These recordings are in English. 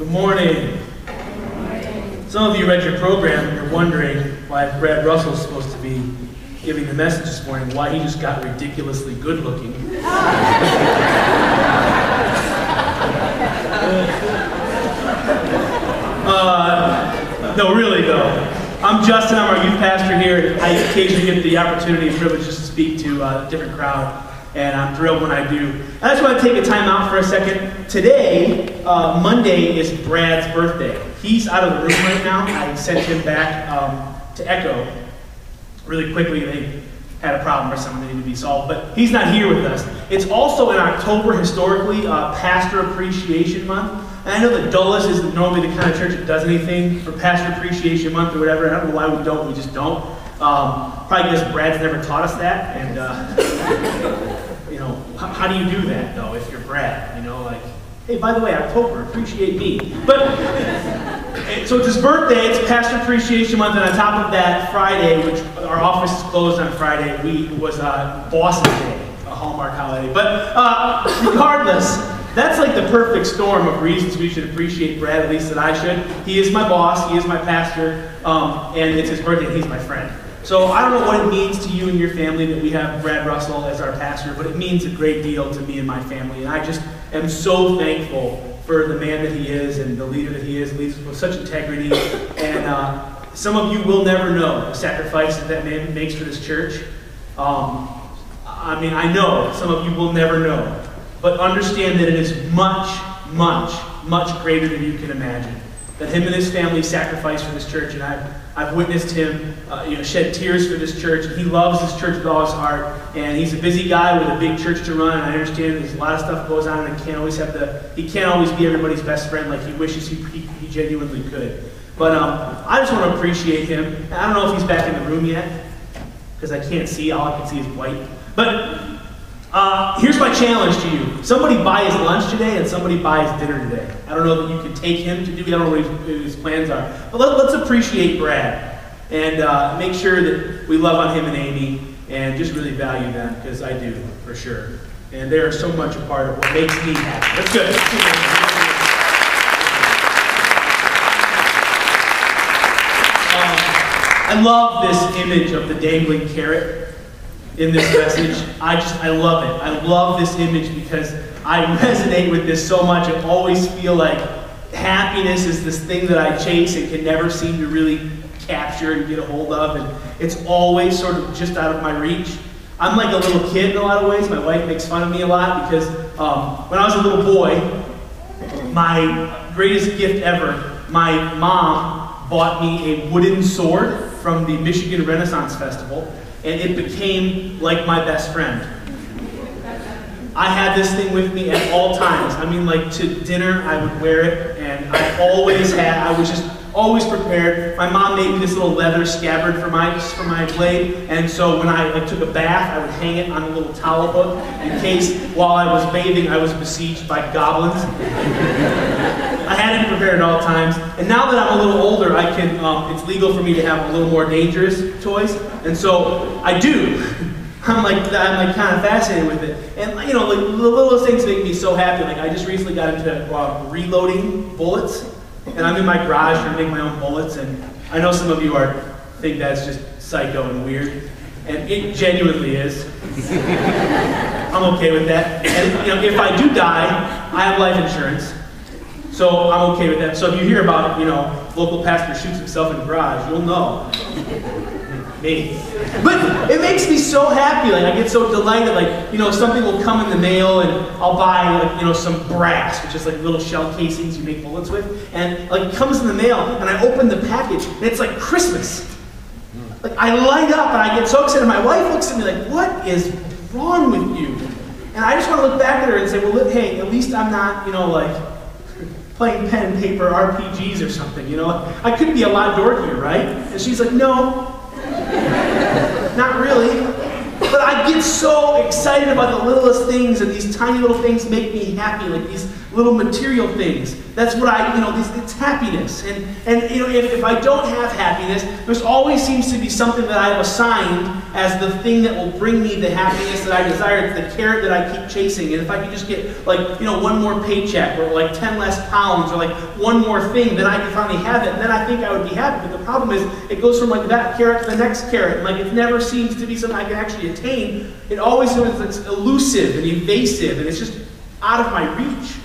Good morning. Some of you read your program and you're wondering why Brad Russell's supposed to be giving the message this morning, why he just got ridiculously good looking. No, really though. I'm Justin, I'm our youth pastor here. I occasionally get the opportunity and privilege just to speak to a different crowd, and I'm thrilled when I do. I just want to take a time out for a second. Today, Monday, is Brad's birthday. He's out of the room right now. I sent him back to Echo really quickly. They had a problem or something that needed to be solved, but he's not here with us. It's also in October, historically, Pastor Appreciation Month. And I know that Dulles isn't normally the kind of church that does anything for Pastor Appreciation Month or whatever. I don't know why we don't, we just don't. Probably because Brad's never taught us that, and you know, how do you do that though if you're Brad? You know, like, hey, by the way, October, appreciate me. But so it's his birthday, it's Pastor Appreciation Month, and on top of that, Friday, which our office is closed on Friday, was Boss's Day, a Hallmark holiday. But regardless, that's like the perfect storm of reasons we should appreciate Brad, at least that I should. He is my boss, he is my pastor, and it's his birthday, and he's my friend. So I don't know what it means to you and your family that we have Brad Russell as our pastor, but it means a great deal to me and my family, and I just am so thankful for the man that he is and the leader that he is, leads with such integrity. And some of you will never know the sacrifice that man makes for this church. I mean, I know some of you will never know. But understand that it is much, much, much greater than you can imagine. That him and his family sacrificed for this church, and I've witnessed him shed tears for this church. He loves this church with all his heart, and he's a busy guy with a big church to run, and I understand there's a lot of stuff goes on, and he can't always be everybody's best friend like he wishes he genuinely could. But I just want to appreciate him. I don't know if he's back in the room yet, because I can't see, all I can see is white. But here's my challenge to you. Somebody buy his lunch today and somebody buy his dinner today. I don't know that you can take him to do, I don't know what his plans are. But let's appreciate Brad and make sure that we love on him and Amy and just really value them, because I do, for sure. And they are so much a part of what makes me happy. That's good. I love this image of the dangling carrot in this message. I love it. I love this image because I resonate with this so much. I always feel like happiness is this thing that I chase and can never seem to really capture and get a hold of, and it's always sort of just out of my reach. I'm like a little kid in a lot of ways. My wife makes fun of me a lot because when I was a little boy, my greatest gift ever, my mom bought me a wooden sword from the Michigan Renaissance Festival, and it became like my best friend. I had this thing with me at all times. I mean, like to dinner, I would wear it, and I was just always prepared. My mom made me this little leather scabbard for my blade, and so when I took a bath, I would hang it on a little towel hook in case while I was bathing, I was besieged by goblins. I had it prepared at all times, and now that I'm a little older, I can. It's legal for me to have a little more dangerous toys, and so I do. I'm like kind of fascinated with it, and like the littlest things make me so happy. Like I just recently got into reloading bullets, and I'm in my garage trying to make my own bullets, and I know some of you think that's just psycho and weird, and it genuinely is. I'm okay with that, and if I do die, I have life insurance. So I'm okay with that. So if you hear about, local pastor shoots himself in the garage, you'll know. Me. But it makes me so happy. Like I get so delighted. Like, something will come in the mail and I'll buy some brass, which is like little shell casings you make bullets with. And like it comes in the mail and I open the package and it's like Christmas. Like I light up and I get so excited. My wife looks at me like, what is wrong with you? And I just want to look back at her and say, well, hey, at least I'm not, playing pen and paper RPGs or something, I could be a lot dorkier, right? And she's like, no, not really. But I get so excited about the littlest things, and these tiny little things make me happy, like these little material things. That's what it's happiness. And if I don't have happiness, there's always seems to be something that I have assigned as the thing that will bring me the happiness that I desire. It's the carrot that I keep chasing. And if I could just get one more paycheck, or like 10 less pounds, or like one more thing, then I can finally have it. And then I think I would be happy. But the problem is, it goes from like that carrot to the next carrot. And like it never seems to be something I can actually attain. It always seems it's elusive and evasive, and it's just out of my reach.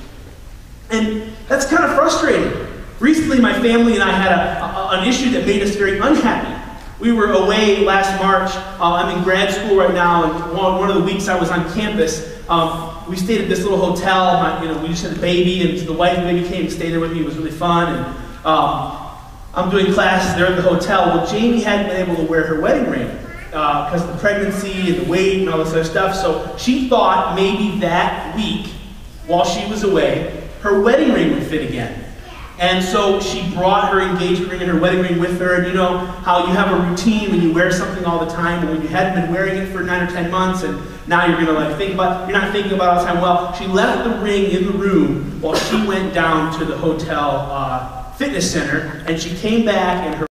And that's kind of frustrating. Recently, my family and I had an issue that made us very unhappy. We were away last March. I'm in grad school right now, and one of the weeks I was on campus, we stayed at this little hotel. We just had a baby, and the wife and baby came to stay there with me. It was really fun. And I'm doing classes there at the hotel. Well, Jamie hadn't been able to wear her wedding ring because of the pregnancy and the weight and all this other stuff. So she thought maybe that week, while she was away, her wedding ring would fit again. And so she brought her engagement ring and her wedding ring with her. And you know how you have a routine when you wear something all the time, and when you hadn't been wearing it for 9 or 10 months, and now you're gonna you're not thinking about it all the time. Well, she left the ring in the room while she went down to the hotel fitness center, and she came back and her